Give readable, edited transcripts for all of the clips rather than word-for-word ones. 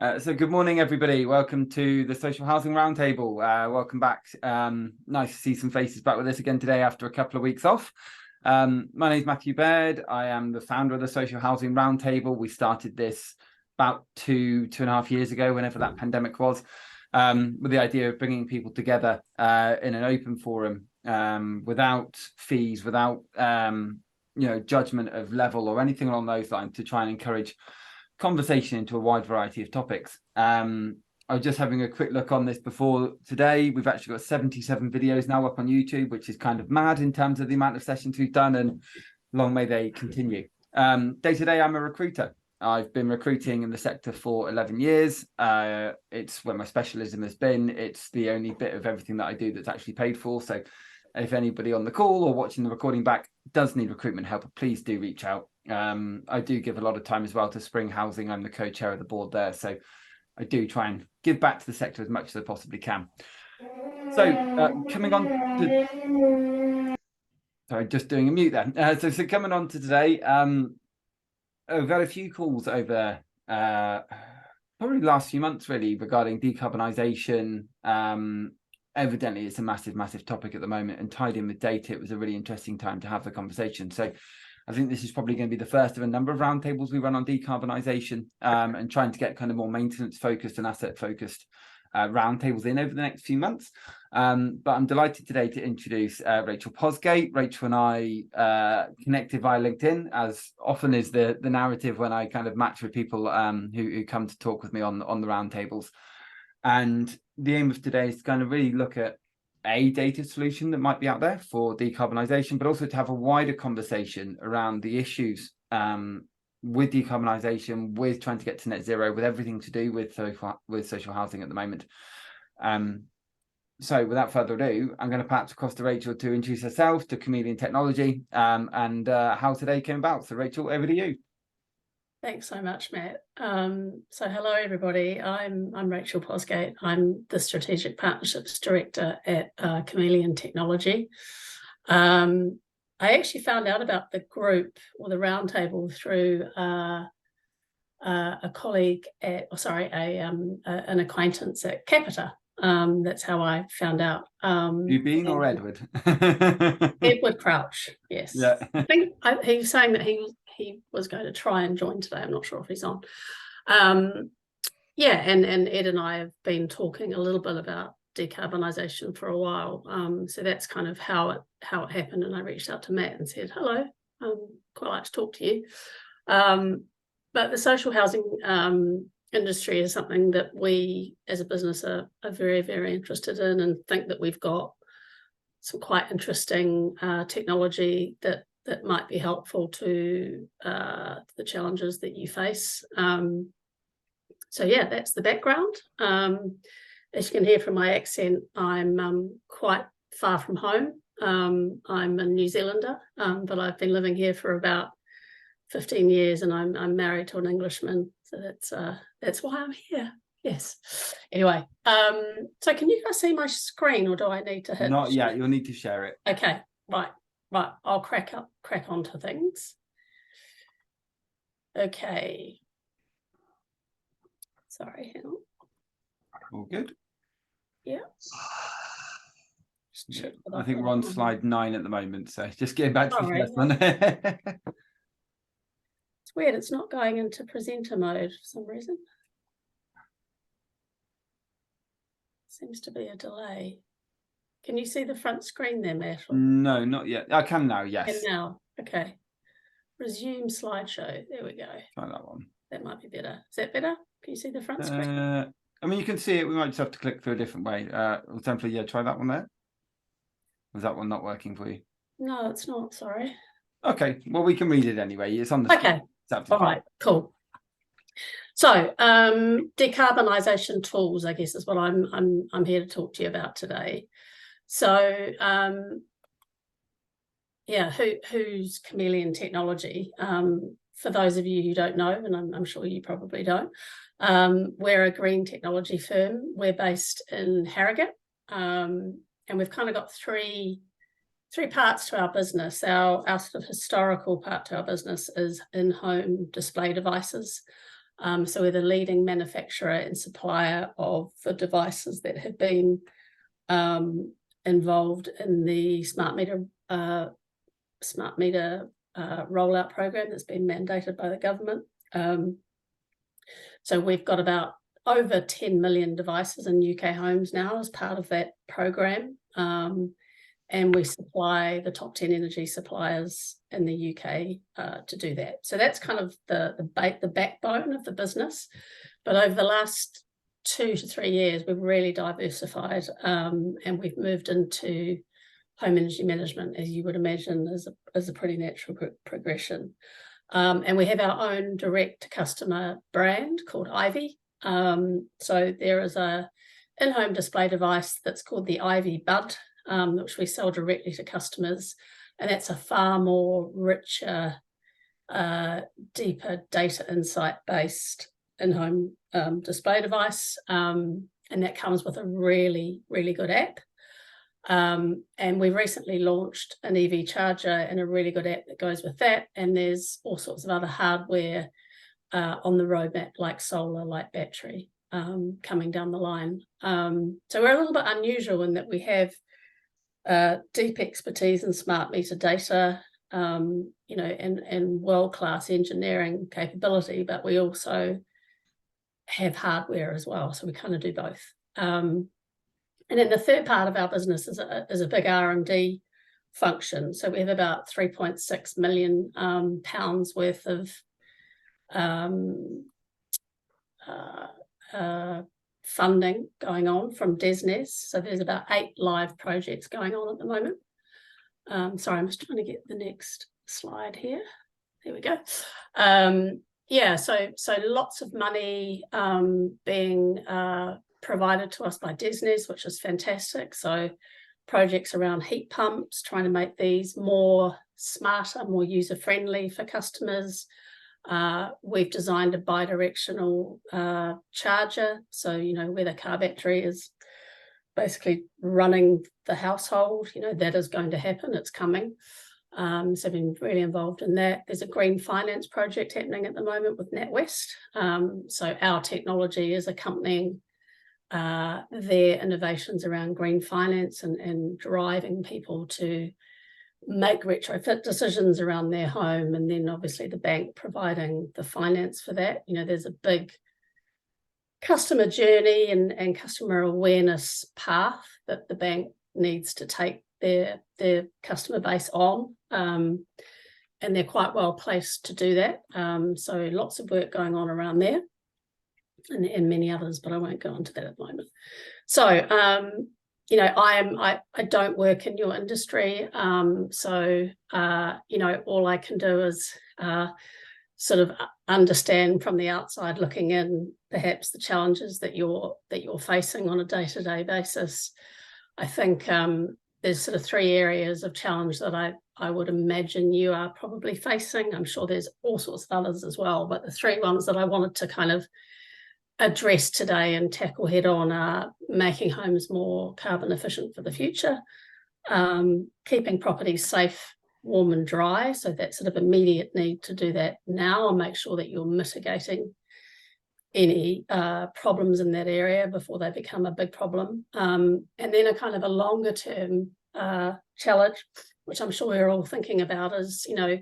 So good morning, everybody. Welcome to the Social Housing Roundtable. Welcome back. Nice to see some faces back with us again today after a couple of weeks off. My name is Matthew Baird. I am the founder of the Social Housing Roundtable. We started this about two and a half years ago, whenever that pandemic was, with the idea of bringing people together in an open forum without fees, without judgment of level or anything along those lines, to try and encourage conversation into a wide variety of topics. I was just having a quick look on this before today. We've actually got 77 videos now up on YouTube, which is kind of mad in terms of the amount of sessions we've done, and long may they continue. Day to day, I'm a recruiter. I've been recruiting in the sector for 11 years. It's where my specialism has been. It's the only bit of everything that I do that's actually paid for. So if anybody on the call or watching the recording back does need recruitment help, please do reach out. I do give a lot of time as well to Spring Housing. I'm the co-chair of the board there, so I do try and give back to the sector as much as I possibly can. So coming on to, sorry, just doing a mute there. So coming on to today, I've had a few calls over probably the last few months really regarding decarbonisation. Evidently it's a massive topic at the moment, and tied in with data, it was a really interesting time to have the conversation. So I think this is probably going to be the first of a number of roundtables we run on decarbonisation, and trying to get kind of more maintenance focused and asset focused roundtables in over the next few months. But I'm delighted today to introduce Rachel Posgate. Rachel and I connected via LinkedIn, as often is the narrative when I kind of match with people who come to talk with me on the roundtables. And the aim of today is to kind of really look at a data solution that might be out there for decarbonisation, but also to have a wider conversation around the issues with decarbonisation, with trying to get to net zero, with everything to do with social housing at the moment. So without further ado, I'm going to pass across to Rachel to introduce herself, to Chameleon Technology, and how today came about. So Rachel, over to you. Thanks so much, Matt. So hello, everybody. I'm Rachel Posgate. I'm the Strategic Partnerships Director at Chameleon Technology. I actually found out about the group or the roundtable through a colleague at, an acquaintance at Capita. That's how I found out. You Bean or Edward? Edward Crouch, yes. Yeah. I think he was saying that he was going to try and join today. I'm not sure if he's on. Yeah, and Ed and I have been talking a little bit about decarbonisation for a while. So that's kind of how it happened. And I reached out to Matt and said, hello, quite like to talk to you. But the social housing industry is something that we as a business are very, very interested in, and think that we've got some quite interesting technology that might be helpful to the challenges that you face. So yeah, that's the background. As you can hear from my accent, I'm quite far from home. I'm a New Zealander, but I've been living here for about 15 years, and I'm married to an Englishman. So that's why I'm here. Yes. Anyway, so can you guys see my screen, or do I need to hit? Not yet. You'll need to share it. Okay. Right. I'll crack on to things. Okay. Sorry, hang on. All good. Yeah. I think we're on slide 9 at the moment, so just getting back to the first one. It's weird, it's not going into presenter mode for some reason. Seems to be a delay. Can you see the front screen there, Matt? No, not yet. I can now, yes. And now, okay. Resume slideshow. There we go. Try that one. That might be better. Is that better? Can you see the front screen? I mean, you can see it. We might just have to click through a different way. Simply, yeah, try that one there. Was that one not working for you? No, it's not. Sorry. Okay. Well, we can read it anyway. It's on the screen. Okay. All right. Cool. So, decarbonisation tools, I guess, is what I'm here to talk to you about today. So, yeah, who's Chameleon Technology? For those of you who don't know, and I'm sure you probably don't, we're a green technology firm. We're based in Harrogate, and we've kind of got three parts to our business. Our sort of historical part to our business is in-home display devices. So we're the leading manufacturer and supplier of the devices that have been involved in the smart meter rollout program that's been mandated by the government. So we've got about over 10 million devices in UK homes now as part of that program. And we supply the top 10 energy suppliers in the UK to do that. So that's kind of the backbone of the business. But over the last 2 to 3 years, we've really diversified, and we've moved into home energy management, as you would imagine, is a pretty natural progression. And we have our own direct-to-customer brand called Ivy. So there is a in-home display device that's called the Ivy Bud, which we sell directly to customers, and that's a far more richer, deeper data insight-based in-home display device, and that comes with a really, really good app. And we recently launched an EV charger and a really good app that goes with that, and there's all sorts of other hardware on the roadmap, like solar, like battery, coming down the line. So we're a little bit unusual in that we have deep expertise in smart meter data, you know, and world-class engineering capability, but we also have hardware as well, so we kind of do both. And then the third part of our business is a big R&D function. So we have about 3.6 million pounds worth of funding going on from DESNZ. So there's about 8 live projects going on at the moment. Sorry, I'm just trying to get the next slide here. There we go. Yeah, so lots of money being provided to us by DESNZ, which is fantastic. So projects around heat pumps, trying to make these more smarter, more user-friendly for customers. We've designed a bi-directional charger, so you know where the car battery is basically running the household, you know that is going to happen, it's coming. So I've been really involved in that. There's a green finance project happening at the moment with NatWest. So our technology is accompanying their innovations around green finance and driving people to make retrofit decisions around their home, and then obviously the bank providing the finance for that. You know, there's a big customer journey and customer awareness path that the bank needs to take their customer base on, and they're quite well placed to do that. So lots of work going on around there, and many others, but I won't go into that at the moment. So you know, I don't work in your industry, so you know, all I can do is sort of understand from the outside looking in, perhaps the challenges that you're facing on a day-to-day basis. I think there's sort of 3 areas of challenge that I would imagine you are probably facing. I'm sure there's all sorts of others as well, but the 3 ones that I wanted to kind of address today and tackle head on are making homes more carbon efficient for the future, keeping properties safe, warm and dry, so that sort of immediate need to do that now and make sure that you're mitigating any problems in that area before they become a big problem, and then a kind of a longer term challenge, which I'm sure we're all thinking about, is, you know,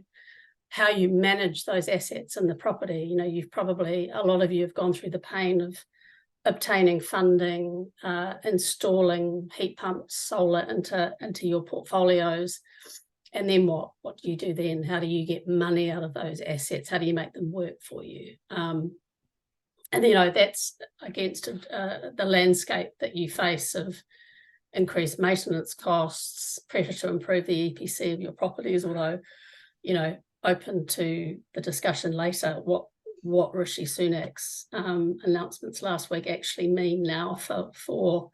how you manage those assets in the property. You know, you've probably, a lot of you have gone through the pain of obtaining funding, installing heat pumps, solar into your portfolios, and then what do you do then? How do you get money out of those assets? How do you make them work for you? And you know, that's against the landscape that you face of increased maintenance costs, pressure to improve the EPC of your properties, although, you know, open to the discussion later what Rishi Sunak's announcements last week actually mean now for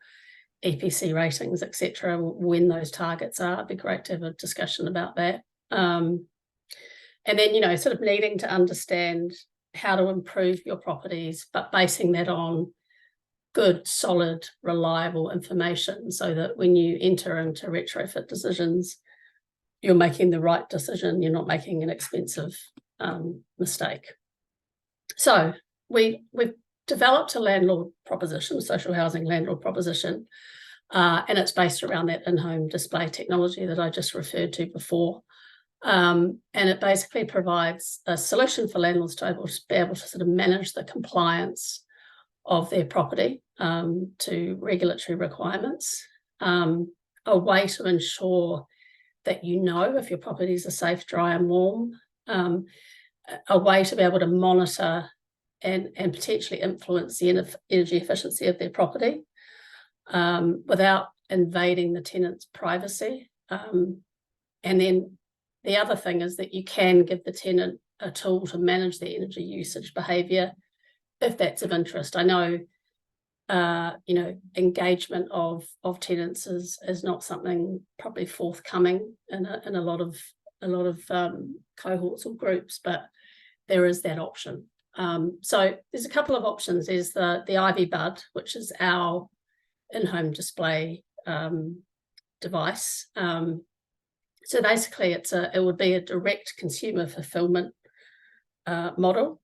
EPC ratings, etc. When those targets are, it'd be great to have a discussion about that. And then, you know, sort of needing to understand how to improve your properties, but basing that on good, solid, reliable information, so that when you enter into retrofit decisions, you're making the right decision, you're not making an expensive mistake. So we've developed a landlord proposition, social housing landlord proposition, and it's based around that in-home display technology that I just referred to before. And it basically provides a solution for landlords to be able to sort of manage the compliance of their property to regulatory requirements, a way to ensure that you know if your properties are safe, dry and warm, a way to be able to monitor and potentially influence the energy efficiency of their property without invading the tenant's privacy. And then the other thing is that you can give the tenant a tool to manage their energy usage behaviour if that's of interest. I know, engagement of tenants is not something probably forthcoming in a lot of cohorts or groups, but there is that option. So there's a couple of options. There's the Ivy Bud, which is our in-home display device. So basically, it would be a direct consumer fulfillment model.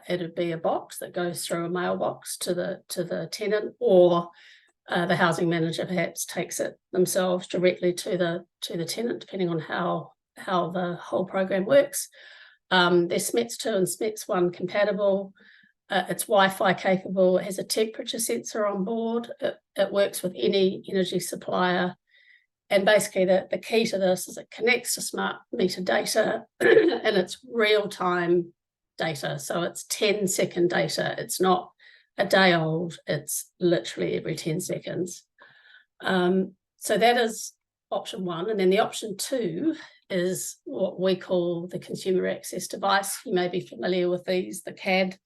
It'd be a box that goes through a mailbox to the tenant, or the housing manager perhaps takes it themselves directly to the tenant, depending on how the whole program works. They're SMETS 2 and SMETS 1 compatible. It's Wi-Fi capable. It has a temperature sensor on board. It works with any energy supplier. And basically the key to this is it connects to smart meter data and it's real-time data. So it's 10-second data. It's not a day old. It's literally every 10 seconds. So that is option one. And then the option two is what we call the consumer access device. You may be familiar with these, the CAD.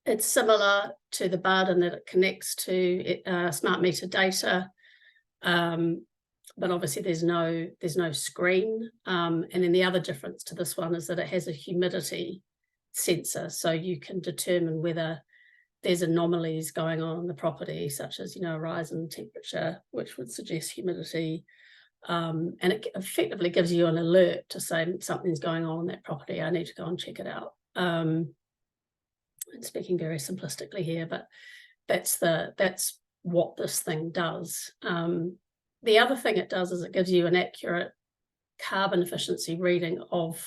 It's similar to the BUD in that it connects to smart meter data. But obviously there's no screen. And then the other difference to this one is that it has a humidity sensor, so you can determine whether there's anomalies going on in the property, such as a rise in temperature, which would suggest humidity. And it effectively gives you an alert to say something's going on in that property. I need to go and check it out. I'm speaking very simplistically here, but that's what this thing does. The other thing it does is it gives you an accurate carbon efficiency reading of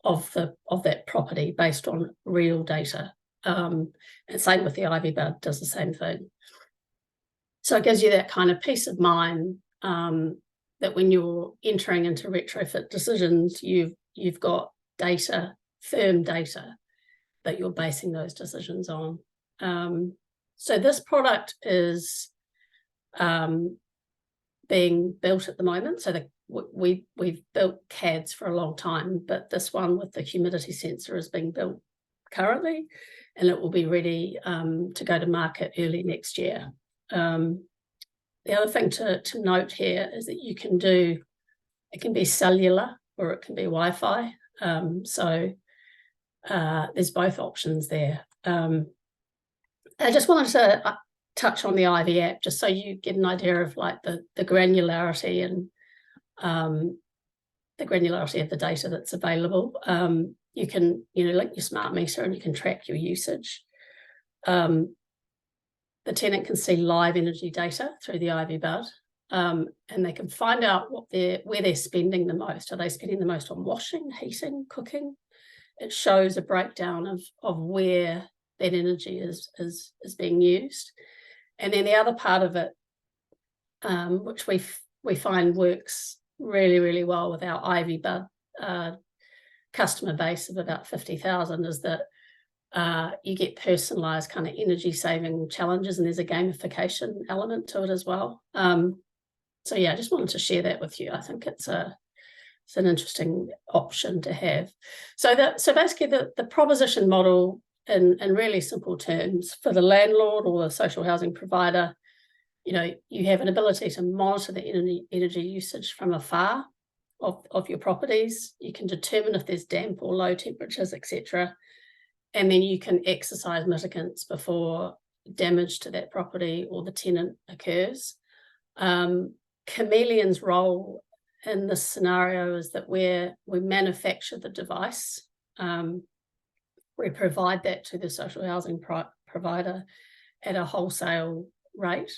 that property based on real data. And same with the Ivy Bud, does the same thing. So it gives you that kind of peace of mind that when you're entering into retrofit decisions, you've got data, firm data, that you're basing those decisions on. So this product is being built at the moment. So we've built CADs for a long time, but this one with the humidity sensor is being built currently, and it will be ready to go to market early next year. The other thing to note here is that it can be cellular or it can be Wi-Fi. So there's both options there. I just wanted to touch on the Ivy app, just so you get an idea of like the granularity and the granularity of the data that's available. You can link your smart meter and you can track your usage. The tenant can see live energy data through the Ivy Bud, and they can find out where they're spending the most. Are they spending the most on washing, heating, cooking? It shows a breakdown of where that energy is being used. And then the other part of it, which we find works really, really well with our Ivy Bud customer base of about 50,000, is that you get personalised kind of energy saving challenges, and there's a gamification element to it as well. So yeah, I just wanted to share that with you. I think it's an interesting option to have. So basically the proposition model, in really simple terms, for the landlord or the social housing provider, you have an ability to monitor the energy usage from afar of your properties. You can determine if there's damp or low temperatures, etc. And then you can exercise mitigants before damage to that property or the tenant occurs. Chameleon's role in this scenario is that we manufacture the device. we provide that to the social housing provider at a wholesale rate.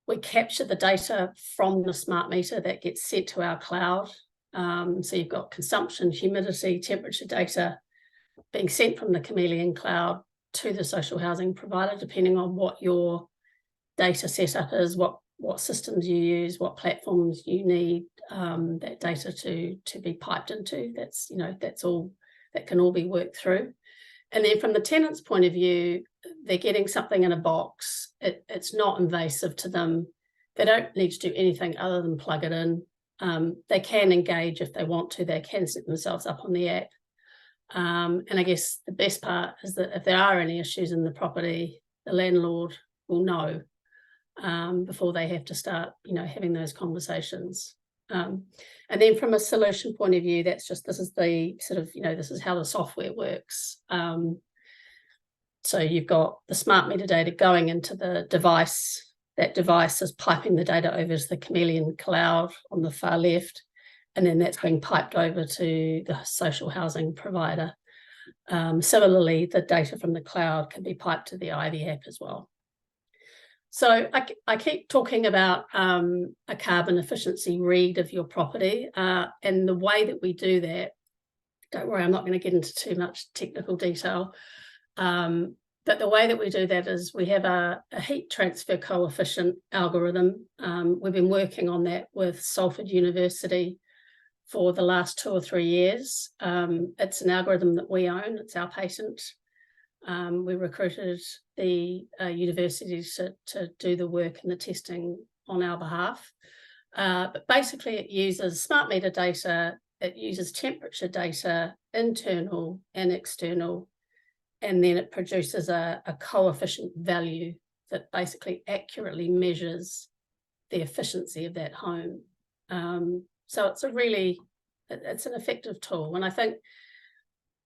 We capture the data from the smart meter that gets sent to our cloud. So you've got consumption, humidity, temperature data being sent from the Chameleon cloud to the social housing provider, depending on what your data setup is, what systems you use, what platforms you need that data to be piped into. That's all that can all be worked through. And then from the tenant's point of view, they're getting something in a box. It's not invasive to them. They don't need to do anything other than plug it in. They can engage if they want to. They can set themselves up on the app. And I guess the best part is that if there are any issues in the property, the landlord will know before they have to start, having those conversations. And then from a solution point of view, this is the sort of, this is how the software works. So you've got the smart meter data going into the device. That device is piping the data over to the Chameleon cloud on the far left, and then that's being piped over to the social housing provider. Similarly, the data from the cloud can be piped to the Ivy app as well. So I keep talking about a carbon efficiency read of your property, and the way that we do that, don't worry, I'm not going to get into too much technical detail, but the way that we do that is we have a heat transfer coefficient algorithm. We've been working on that with Salford University for the last 2 or 3 years. It's an algorithm that we own, it's our patent. We recruited the university to do the work and the testing on our behalf. But basically it uses smart meter data, it uses temperature data, internal and external, and then it produces a coefficient value that basically accurately measures the efficiency of that home. So it's it's an effective tool. And I think,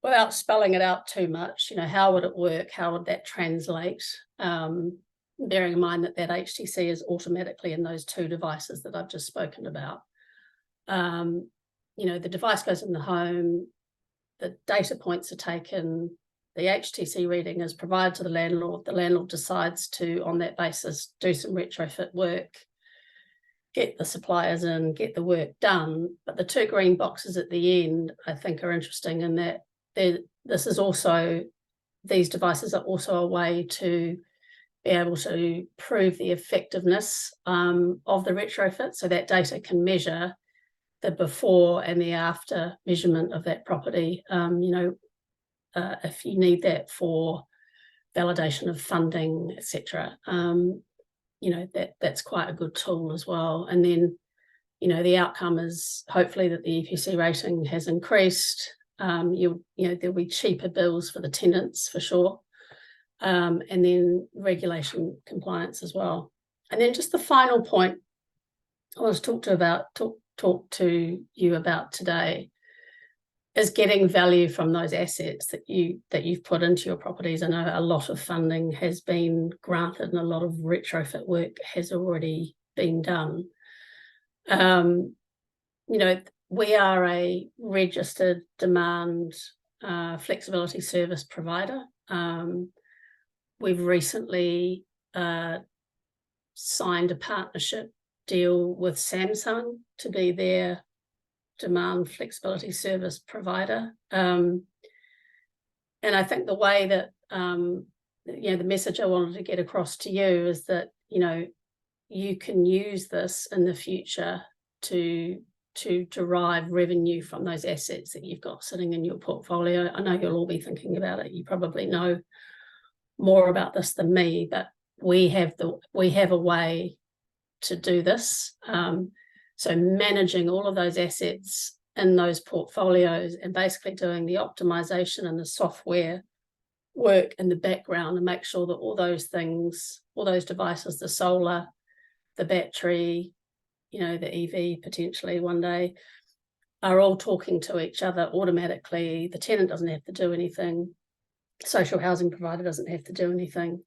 without spelling it out too much, how would it work? How would that translate? Bearing in mind that HTC is automatically in those 2 devices that I've just spoken about. The device goes in the home, the data points are taken, the HTC reading is provided to the landlord decides to, on that basis, do some retrofit work, get the suppliers in, get the work done. But the 2 green boxes at the end, I think, are interesting in that these devices are also a way to be able to prove the effectiveness of the retrofit. So that data can measure the before and the after measurement of that property. If you need that for validation of funding, etc., that's quite a good tool as well. And then, the outcome is hopefully that the EPC rating has increased. There'll be cheaper bills for the tenants for sure, and then regulation compliance as well. And then just the final point I want to talk to you about today is getting value from those assets that you've put into your properties. I know a lot of funding has been granted and a lot of retrofit work has already been done. We are a registered demand flexibility service provider. We've recently signed a partnership deal with Samsung to be their demand flexibility service provider. And I think the way that, the message I wanted to get across to you is that, you can use this in the future to derive revenue from those assets that you've got sitting in your portfolio. I know you'll all be thinking about it. You probably know more about this than me, but we have a way to do this. So managing all of those assets in those portfolios and basically doing the optimization and the software work in the background and make sure that all those things, all those devices, the solar, the battery, the EV potentially one day, are all talking to each other automatically. The tenant doesn't have to do anything. Social housing provider doesn't have to do anything.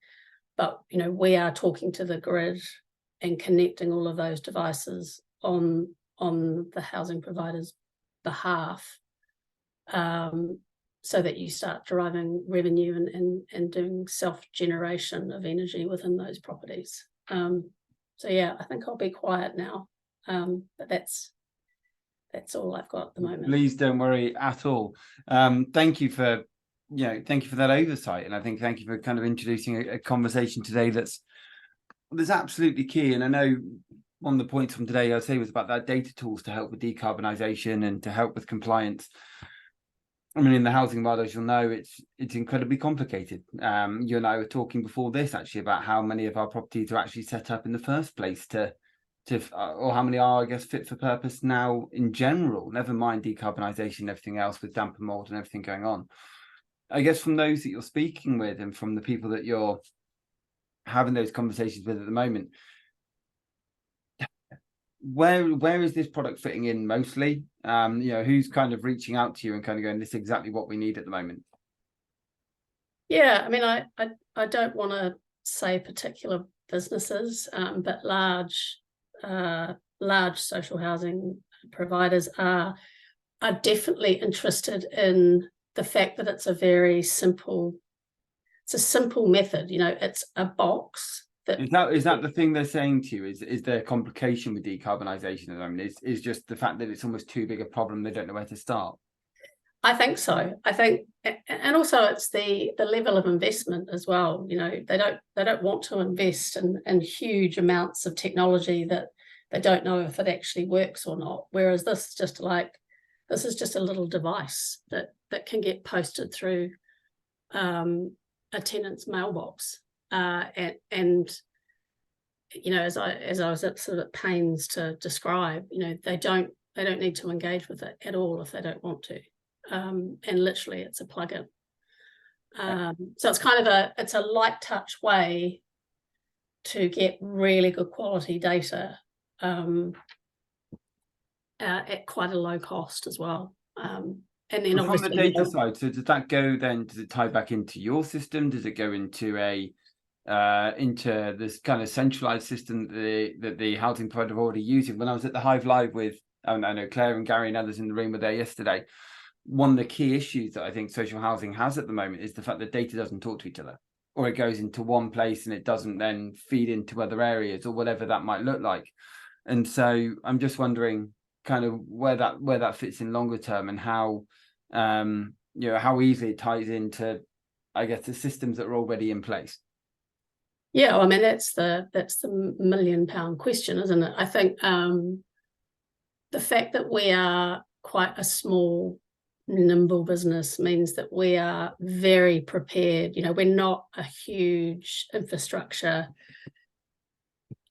But, we are talking to the grid and connecting all of those devices on the housing provider's behalf. so that you start deriving revenue and doing self-generation of energy within those properties. So yeah, I think I'll be quiet now, but that's all I've got at the moment. Please don't worry at all. Thank you for that oversight, and I think thank you for kind of introducing a conversation today that's absolutely key. And I know one of the points from today I'd say was about that data tools to help with decarbonisation and to help with compliance. I mean, in the housing world, as you'll know, it's incredibly complicated. You and I were talking before this actually about how many of our properties are actually set up in the first place or how many are, I guess, fit for purpose now in general, never mind decarbonisation and everything else with damp and mould and everything going on. I guess from those that you're speaking with and from the people that you're having those conversations with at the moment, where is this product fitting in mostly? Who's kind of reaching out to you and kind of going, this is exactly what we need at the moment? Yeah, I mean, I don't want to say particular businesses, but large social housing providers are definitely interested in the fact that it's a very simple method. It's a box. Is that the thing they're saying to you? Is there complication with decarbonisation at the moment? Is just the fact that it's almost too big a problem, they don't know where to start? I think so. I think, and also it's the level of investment as well. They don't want to invest in huge amounts of technology that they don't know if it actually works or not. Whereas this is just a little device that can get posted through a tenant's mailbox. And as I was at sort of pains to describe, they don't need to engage with it at all if they don't want to. And literally it's a plugin. So it's kind of it's a light touch way to get really good quality data at quite a low cost as well. And then from the data side, so does that go then, does it tie back into your system? Does it go into into this kind of centralized system that the housing provider are already using? When I was at the Hive Live with, I know Claire and Gary and others in the room were there yesterday, one of the key issues that I think social housing has at the moment is the fact that data doesn't talk to each other, or it goes into one place and it doesn't then feed into other areas or whatever that might look like. And so I'm just wondering kind of where that fits in longer term, and how how easily it ties into, I guess, the systems that are already in place. Yeah, I mean, that's the £1 million question, isn't it? I think the fact that we are quite a small, nimble business means that we are very prepared. We're not a huge infrastructure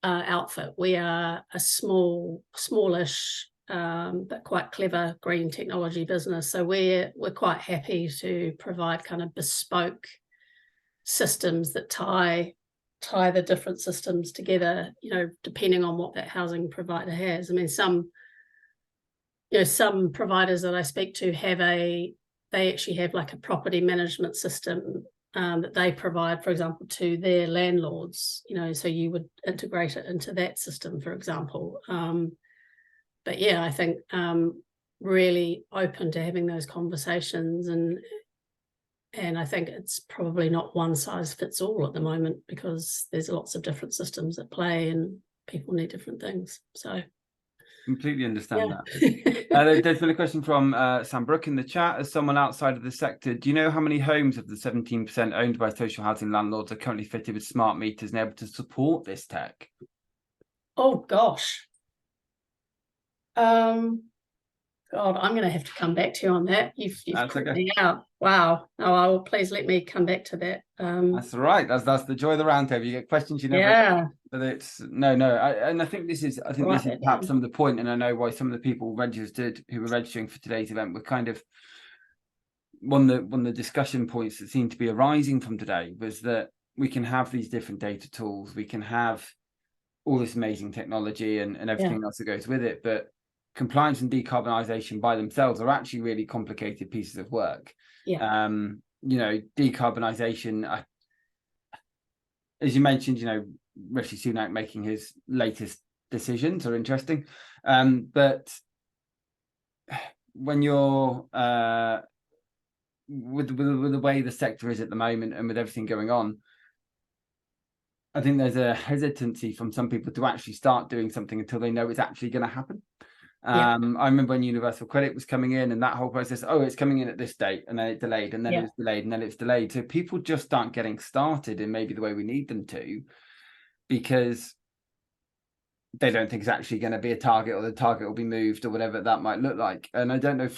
outfit. We are a smallish, but quite clever green technology business. So we're quite happy to provide kind of bespoke systems that tie the different systems together, depending on what that housing provider has. I mean, some providers that I speak to they actually have like a property management system that they provide, for example, to their landlords, so you would integrate it into that system, for example. But yeah, I think really open to having those conversations, and I think it's probably not one size fits all at the moment, because there's lots of different systems at play and people need different things. So completely understand that. There's been a question from Sam Brooke in the chat. As someone outside of the sector, do you know how many homes of the 17% owned by social housing landlords are currently fitted with smart meters and able to support this tech? Oh gosh. God, I'm going to have to come back to you on that. You've put me out. Wow. No, I will. Please let me come back to that. That's all right. That's the joy of the roundtable. You get questions you never. Yeah. But it's I think this is perhaps some of the point, and I know why some of the people who were registering for today's event were kind of one of the discussion points that seemed to be arising from today was that we can have these different data tools, we can have all this amazing technology and everything else that goes with it, but compliance and decarbonisation by themselves are actually really complicated pieces of work. Yeah. Decarbonisation, as you mentioned, Rishi Sunak making his latest decisions are interesting, but when you're with the way the sector is at the moment and with everything going on, I think there's a hesitancy from some people to actually start doing something until they know it's actually going to happen. I remember when universal credit was coming in and that whole process, it's coming in at this date, and then it delayed, and then it was delayed, and then it's delayed. So people just aren't getting started in maybe the way we need them to, because they don't think it's actually going to be a target, or the target will be moved, or whatever that might look like. And I don't know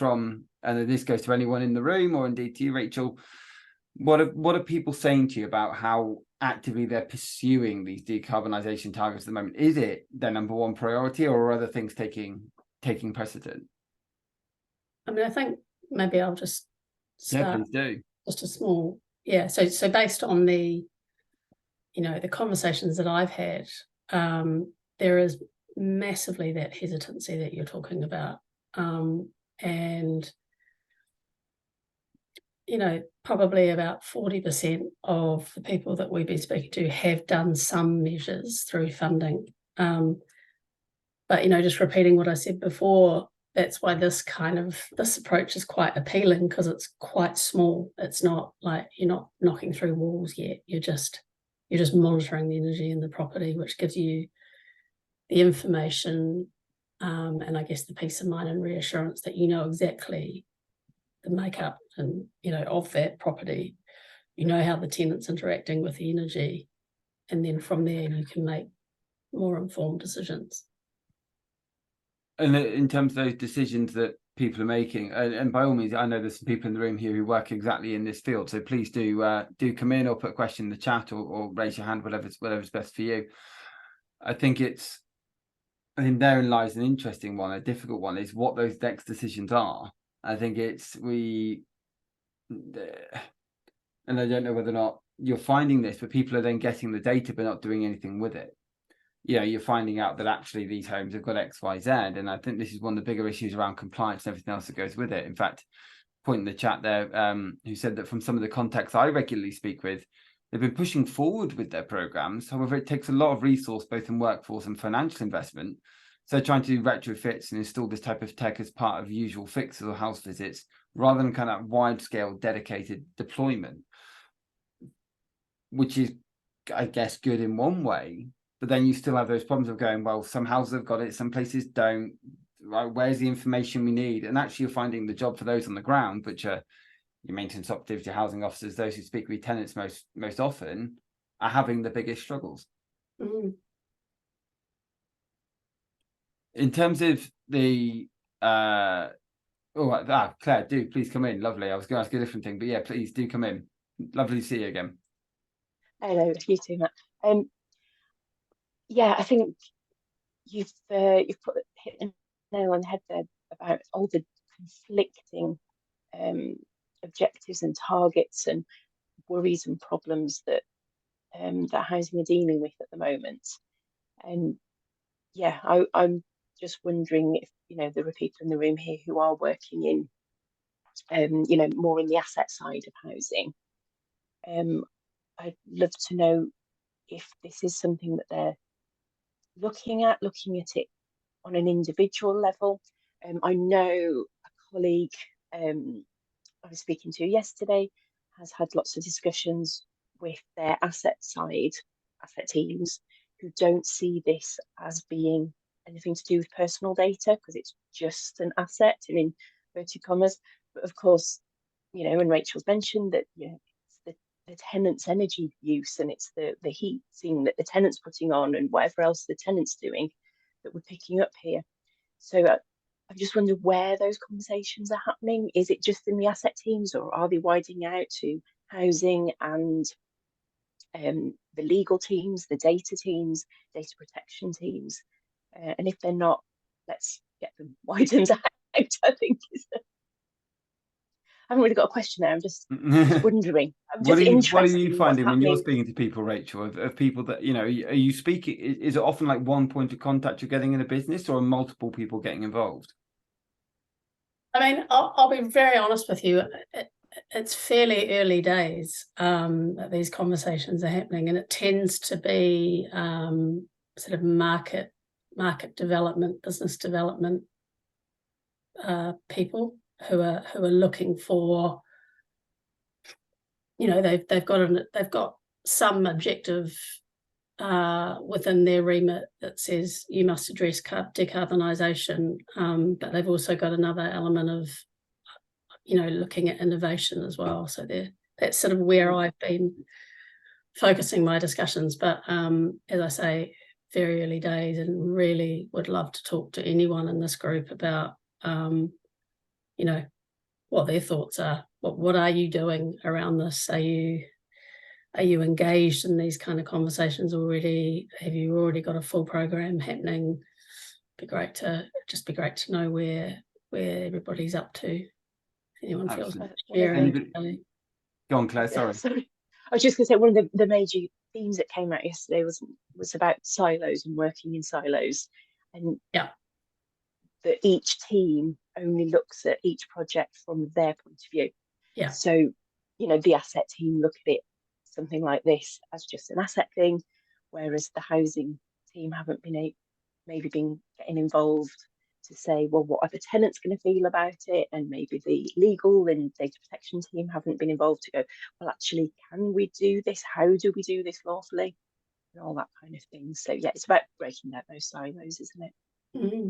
and this goes to anyone in the room, or indeed to you, Rachel, what are people saying to you about how actively they're pursuing these decarbonisation targets at the moment? Is it their number one priority, or are other things taking precedent? I mean, I think maybe I'll just start. Please do. Just a small, so based on the conversations that I've had, there is massively that hesitancy that you're talking about, and probably about 40% of the people that we've been speaking to have done some measures through funding. But just repeating what I said before, that's why this approach is quite appealing, because it's quite small. It's not like you're not knocking through walls yet. You're just monitoring the energy in the property, which gives you the information, and I guess the peace of mind and reassurance that exactly the makeup and of that property. How the tenant's interacting with the energy, and then from there you can make more informed decisions. And in terms of those decisions that people are making, and by all means, I know there's some people in the room here who work exactly in this field, so please do come in, or put a question in the chat, or raise your hand, whatever's best for you. I think therein lies an interesting one, a difficult one, is what those next decisions are. I think and I don't know whether or not you're finding this, but people are then getting the data but not doing anything with it. You're finding out that actually these homes have got X, Y, Z. And I think this is one of the bigger issues around compliance and everything else that goes with it. In fact, point in the chat there, who said that from some of the contacts I regularly speak with, they've been pushing forward with their programs. However, it takes a lot of resource, both in workforce and financial investment. So trying to do retrofits and install this type of tech as part of usual fixes or house visits, rather than kind of wide scale dedicated deployment, which is, I guess, good in one way. But then you still have those problems of going, well, some houses have got it, some places don't. Right? Where's the information we need? And actually, you're finding the job for those on the ground, which are your maintenance operatives, your housing officers, those who speak with tenants most often, are having the biggest struggles. Mm-hmm. In terms of the Claire, do please come in. Lovely. I was going to ask a different thing, but yeah, please do come in. Lovely to see you again. Hello, you too, Matt. I think you've hit the nail on the head there about all the conflicting objectives and targets and worries and problems that that housing are dealing with at the moment. And I'm just wondering if there are people in the room here who are working in more in the asset side of housing. I'd love to know if this is something that they're looking at it on an individual level. I know a colleague I was speaking to yesterday has had lots of discussions with their asset teams, who don't see this as being anything to do with personal data, because it's just an asset, and in inverted commas. But of course, and Rachel's mentioned that it's the tenant's energy use, and it's the heating that the tenant's putting on, and whatever else the tenant's doing, that we're picking up here. So I just wonder where those conversations are happening. Is it just in the asset teams, or are they widening out to housing and the legal teams, the data teams, data protection teams? And if they're not, let's get them widened out, I think. I haven't really got a question there. I'm just wondering. I'm just interested. What are you finding when you're speaking to people, Rachel, of people that, are you speaking, is it often like one point of contact you're getting in a business, or are multiple people getting involved? I mean, I'll be very honest with you. It's fairly early days that these conversations are happening, and it tends to be sort of market development, business development people who are looking for you know, they've got some objective within their remit that says you must address decarbonisation, but they've also got another element of, you know, looking at innovation as well. So that's sort of where I've been focusing my discussions. But as I say, very early days, and really would love to talk to anyone in this group about, you know, what their thoughts are. What are you doing around this? Are you engaged in these kind of conversations already? Have you already got a full program happening? Be great to know where everybody's up to. If anyone feels like sharing. Go on, Claire. Sorry. Sorry. I was just going to say, one of the major themes that came out yesterday was about silos and working in silos, and yeah, that each team only looks at each project from their point of view. Yeah. So, you know, the asset team look at it something like this as just an asset thing, whereas the housing team haven't been getting involved to say, well, what are the tenants going to feel about it? And maybe the legal and data protection team haven't been involved to go, well, actually, can we do this? How do we do this lawfully? And all that kind of thing. So yeah, it's about breaking down those silos, isn't it? Mm-hmm.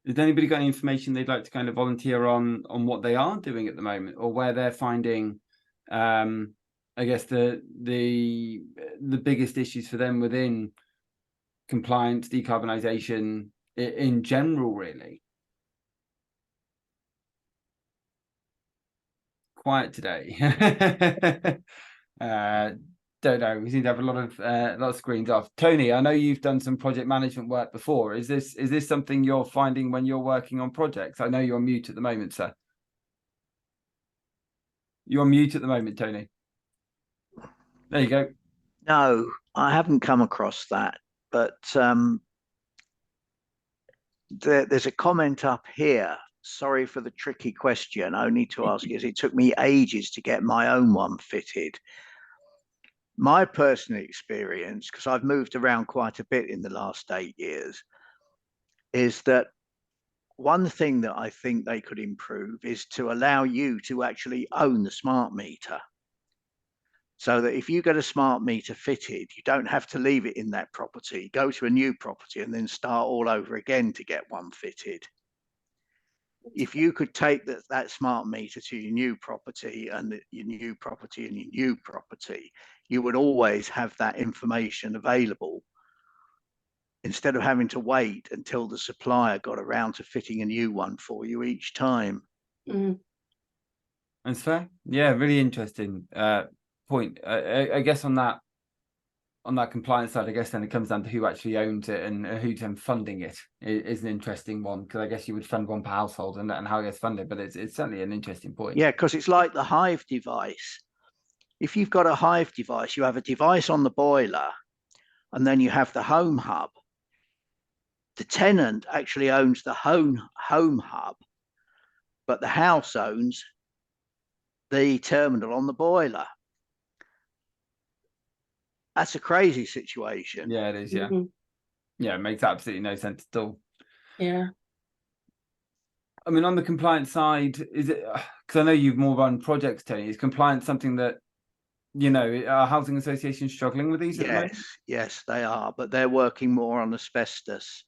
Has anybody got any information they'd like to kind of volunteer on what they are doing at the moment, or where they're finding, I guess the biggest issues for them within compliance, decarbonisation in general, really? Quiet today. Don't know. We seem to have a lot of screens off. Tony, I know you've done some project management work before. Is this something you're finding when you're working on projects? I know you're on mute at the moment, sir. You're on mute at the moment, Tony. There you go. No, I haven't come across that, but there's a comment up here. Sorry for the tricky question. Only to ask is, it took me ages to get my own one fitted. My personal experience, because I've moved around quite a bit in the last 8 years, is that one thing that I think they could improve is to allow you to actually own the smart meter. So that if you get a smart meter fitted, you don't have to leave it in that property, go to a new property and then start all over again to get one fitted. If you could take that smart meter to your new property and your new property and your new property, you would always have that information available instead of having to wait until the supplier got around to fitting a new one for you each time. Mm. That's fair. Yeah, really interesting point. I guess on that compliance side, I guess then it comes down to who actually owns it and who's then funding it is an interesting one, because I guess you would fund one per household and how it gets funded, but it's certainly an interesting point. Yeah, because it's like the Hive device. If you've got a Hive device, you have a device on the boiler and then you have the home hub. The tenant actually owns the home hub, but the house owns the terminal on the boiler. That's a crazy situation. Yeah, it is. Yeah. Mm-hmm. Yeah, it makes absolutely no sense at all. Yeah. I mean, on the compliance side, is it, because I know you've more run projects, Tony, is compliance something that, you know, are housing associations struggling with these at the moment? Yes, they are, but they're working more on asbestos.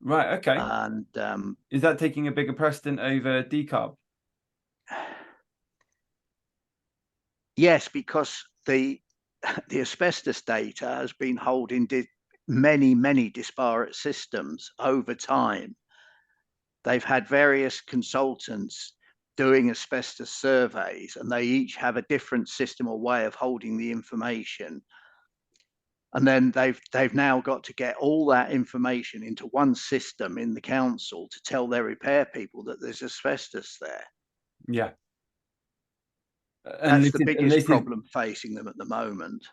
Right, okay. And is that taking a bigger precedent over decarb? Yes, because the asbestos data has been holding many disparate systems over time. They've had various consultants doing asbestos surveys, and they each have a different system or way of holding the information. And then they've now got to get all that information into one system in the council to tell their repair people that there's asbestos there. Yeah. That's the biggest problem facing them at the moment.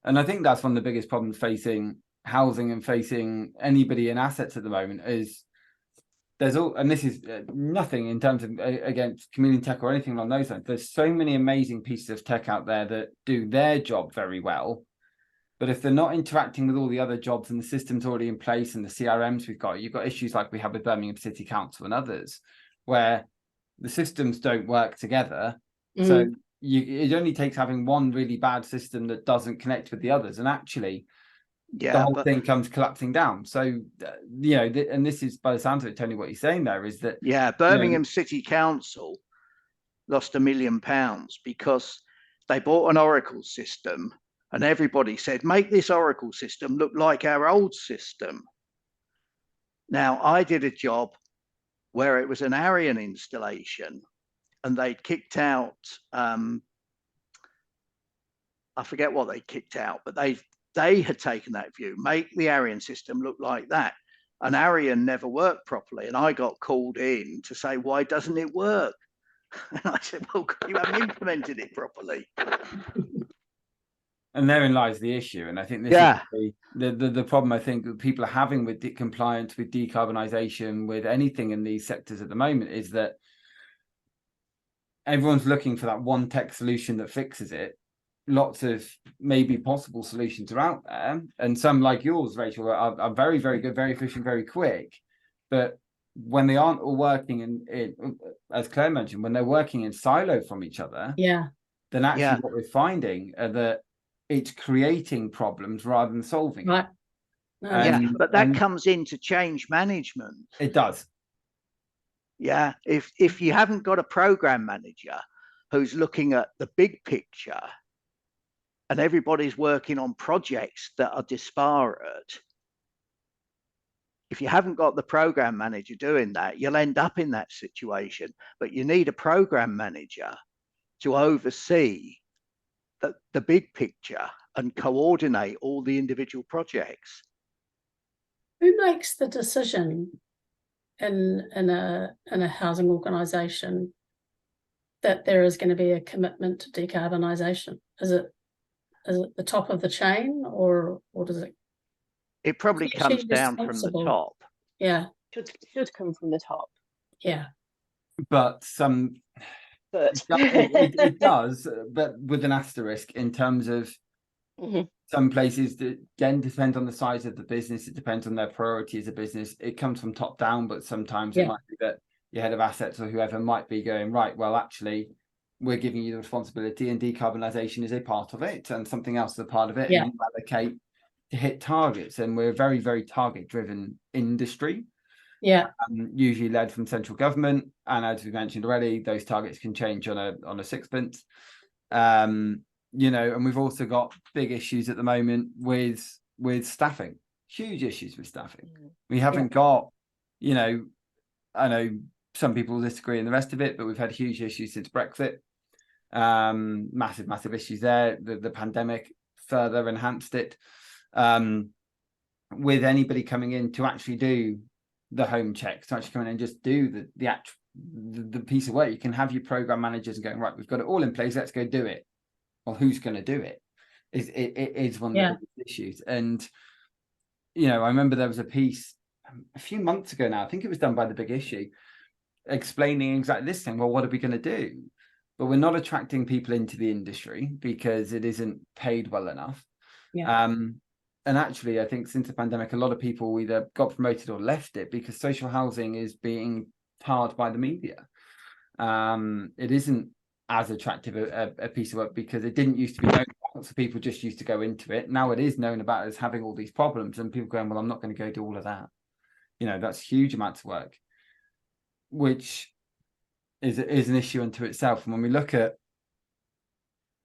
And I think that's one of the biggest problems facing housing and facing anybody in assets at the moment is there's all, and this is nothing in terms of against Chameleon Tech or anything along those lines. There's so many amazing pieces of tech out there that do their job very well. But if they're not interacting with all the other jobs and the systems already in place and the CRMs we've got, you've got issues like we have with Birmingham City Council and others, where the systems don't work together. So it only takes having one really bad system that doesn't connect with the others, and actually the whole thing comes collapsing down. So you know, and this is, by the sound of it, Tony, what you're saying there is that Birmingham City Council lost £1 million because they bought an Oracle system, and everybody said, make this Oracle system look like our old system. Now, I did a job where it was an Arian installation, and they'd kicked out, I forget what they kicked out, but they had taken that view, make the Arian system look like that. And Arian never worked properly. And I got called in to say, why doesn't it work? And I said, well, you haven't implemented it properly. And therein lies the issue. And I think this is the problem I think that people are having with compliance, with decarbonisation, with anything in these sectors at the moment, is that everyone's looking for that one tech solution that fixes it. Lots of maybe possible solutions are out there, and some, like yours, Rachel, are very, very good, very efficient, very quick. But when they aren't all working in, as Claire mentioned, when they're working in silo from each other, then actually what we're finding are that it's creating problems rather than solving right. But that comes into change management. It does. If you haven't got a program manager who's looking at the big picture, and everybody's working on projects that are disparate, if you haven't got the program manager doing that, you'll end up in that situation. But you need a program manager to oversee the big picture and coordinate all the individual projects. Who makes the decision in a housing organisation that there is going to be a commitment to decarbonisation? Is it the top of the chain, or does it? It probably comes down from the top. Yeah, should come from the top. Yeah, but it does, but with an asterisk, in terms of some places that again depend on the size of the business. It depends on their priority as a business. It comes from top down, but sometimes it might be that your head of assets or whoever might be going, right, well, actually, we're giving you the responsibility, and decarbonisation is a part of it, and something else is a part of it, and you allocate to hit targets. And we're a very, very target-driven industry. Usually led from central government, and as we mentioned already, those targets can change on a sixpence. You know, and we've also got big issues at the moment with staffing, huge issues with staffing. We haven't got, you know, I know some people disagree and the rest of it, but we've had huge issues since Brexit. Massive issues there. The pandemic further enhanced it. With anybody coming in to actually do the home checks, to actually come in and just do the piece of work, you can have your program managers and going, right, we've got it all in place, let's go do it. Well, who's going to do it? It is one of the issues. And you know, I remember there was a piece a few months ago now, I think it was done by The Big Issue, explaining exactly this thing. Well, what are we going to do? But we're not attracting people into the industry because it isn't paid well enough. And actually, I think since the pandemic, a lot of people either got promoted or left it because social housing is being tarred by the media. It isn't as attractive a piece of work because it didn't used to be known about, so people just used to go into it. Now it is known about as having all these problems, and people going, well, I'm not going to go do all of that. You know, that's huge amounts of work, which is an issue unto itself. And when we look at,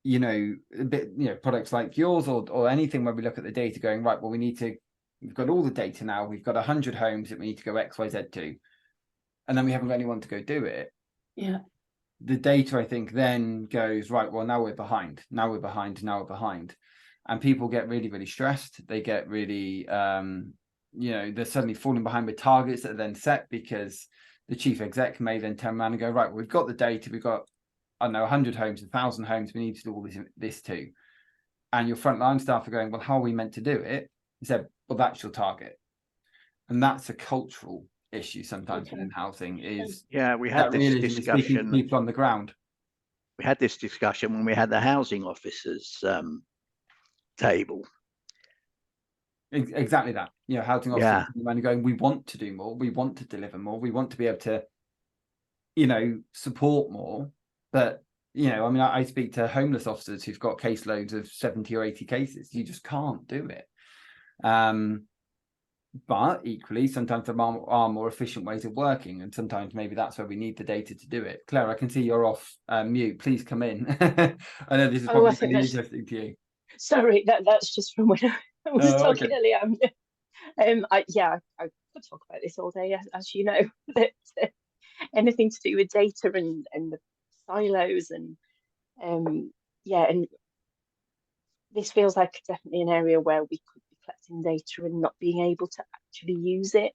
you know, products like yours or anything where we look at the data going, right, well, we've got all the data now, we've got 100 homes that we need to go XYZ to, and then we haven't got anyone to go do it. The data, I think, then goes, right, well, now we're behind. And people get really, really stressed. They get really, you know, they're suddenly falling behind with targets that are then set because the chief exec may then turn around and go, right, well, we've got the data. We've got, I don't know, 100 homes, 1,000 homes. We need to do all this too. And your frontline staff are going, well, how are we meant to do it? He said, well, that's your target. And that's a cultural issue sometimes within housing is we had this discussion, people on the ground. We had this discussion when we had the housing officers table. Exactly that. You know, housing officers and going, we want to do more, we want to deliver more, we want to be able to, you know, support more, but you know, I mean, I speak to homeless officers who've got caseloads of 70 or 80 cases. You just can't do it. But equally, sometimes there are more efficient ways of working, and sometimes maybe that's where we need the data to do it. Claire, I can see you're off mute. Please come in. I know this is probably really interesting to you. Sorry, that's just from when I was talking earlier. I could talk about this all day, as you know. That anything to do with data and the silos and and this feels like definitely an area where we could be collecting data and not being able to actually use it.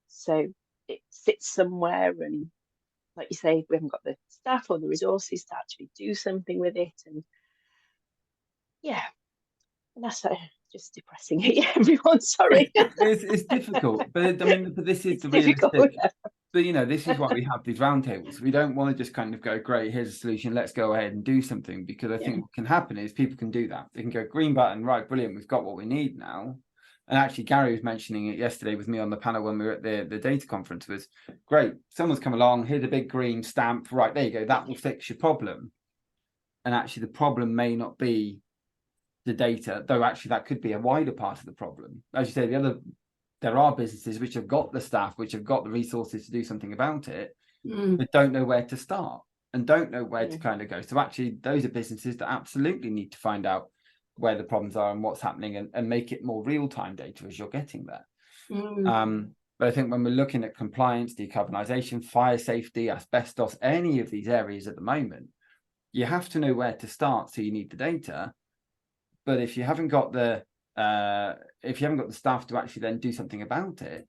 So it sits somewhere, and like you say, we haven't got the staff or the resources to actually do something with it. And yeah, and that's just depressing. Everyone, sorry. It's difficult, but I mean, but this is the realistic. But you know, this is why we have these roundtables. We don't want to just kind of go, great, here's a solution, let's go ahead and do something, because I think what can happen is people can do that. They can go green button, right, brilliant, we've got what we need now. And actually, Gary was mentioning it yesterday with me on the panel when we were at the data conference, was great, someone's come along, here's a big green stamp, right, there you go, that will fix your problem. And actually the problem may not be the data, though actually that could be a wider part of the problem. As you say, there are businesses which have got the staff, which have got the resources to do something about it, but don't know where to start and don't know where to kind of go. So actually, those are businesses that absolutely need to find out where the problems are and what's happening, and make it more real-time data as you're getting there. But I think when we're looking at compliance, decarbonisation, fire safety, asbestos, any of these areas at the moment, you have to know where to start. So you need the data. But if you haven't got the staff to actually then do something about it,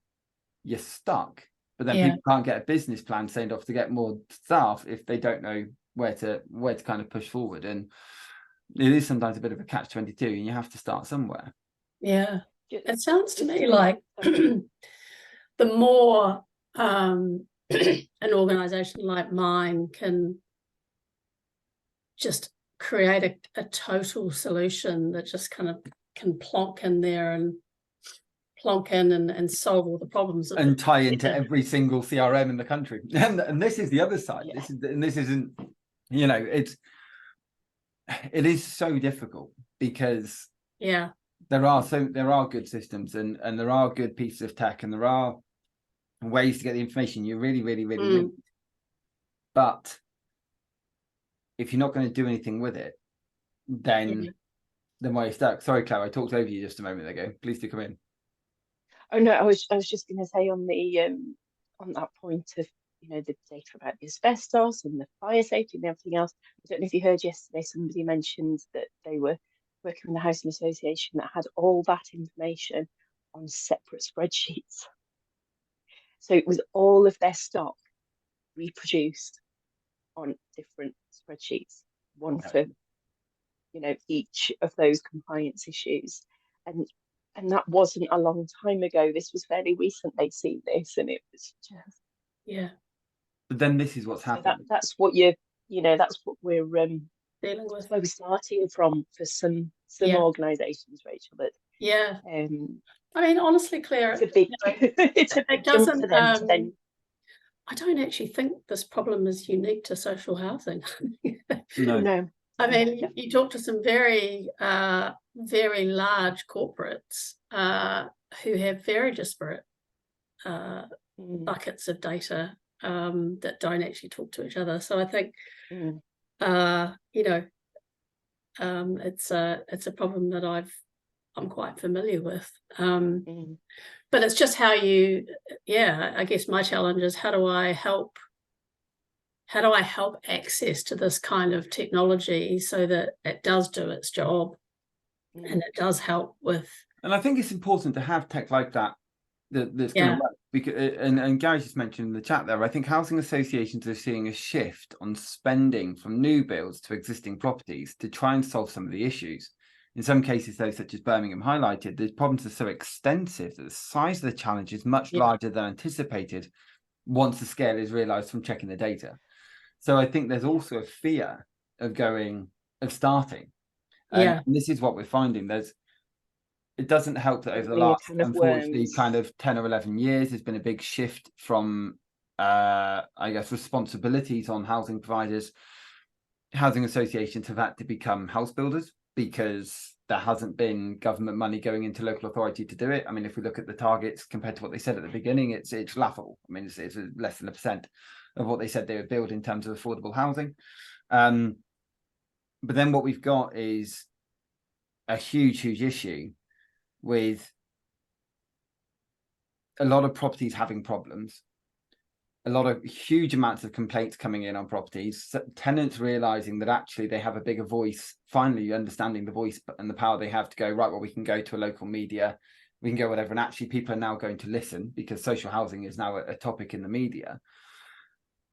you're stuck. But then people can't get a business plan signed off to get more staff if they don't know where to kind of push forward. And it is sometimes a bit of a catch-22, and you have to start somewhere. Yeah, it sounds to me like the more an organisation like mine can just create a total solution that just kind of can plonk in there and solve all the problems and tie into every single CRM in the country. And this is the other side. This isn't, you know, it is so difficult, because there are good systems and there are good pieces of tech and there are ways to get the information you really need. But if you're not going to do anything with it, then why are you stuck? Sorry, Claire, I talked over you just a moment ago. Please do come in. Oh no, I was just going to say on that point of, you know, the data about the asbestos and the fire safety and everything else. I don't know if you heard yesterday, somebody mentioned that they were working with the housing association that had all that information on separate spreadsheets. So it was all of their stock reproduced on different spreadsheets, one for, you know, each of those compliance issues. And that wasn't a long time ago. This was fairly recent they'd seen this, and it was just But then this is what's happening. That's what that's what we're dealing with. That's where we're starting from for some organisations, Rachel. But I mean, honestly, Claire, it's a big it's a big jump for them to then. I don't actually think this problem is unique to social housing. No. I mean, you talk to some very, very large corporates who have very disparate buckets of data that don't actually talk to each other. So I think, you know, it's a problem that I'm quite familiar with. But it's just how you, I guess my challenge is how do I help access to this kind of technology so that it does do its job and it does help with. And I think it's important to have tech like that that's going to work. Because, and Gary just mentioned in the chat there, I think housing associations are seeing a shift on spending from new builds to existing properties to try and solve some of the issues. In some cases, though, such as Birmingham highlighted, the problems are so extensive that the size of the challenge is much larger than anticipated once the scale is realised from checking the data. So I think there's also a fear of starting. And this is what we're finding. It doesn't help that over the last, unfortunately, kind of 10 or 11 years, there's been a big shift from, I guess, responsibilities on housing providers housing associations have had to become house builders because there hasn't been government money going into local authority to do it. I mean, if we look at the targets compared to what they said at the beginning, it's laughable. I mean, it's less than 1% of what they said they would build in terms of affordable housing. But then what we've got is a huge issue with a lot of properties having problems, a lot of huge amounts of complaints coming in on properties, tenants realizing that actually they have a bigger voice, finally understanding the voice and the power they have to go, right, well, we can go to a local media, we can go whatever. And actually people are now going to listen because social housing is now a topic in the media.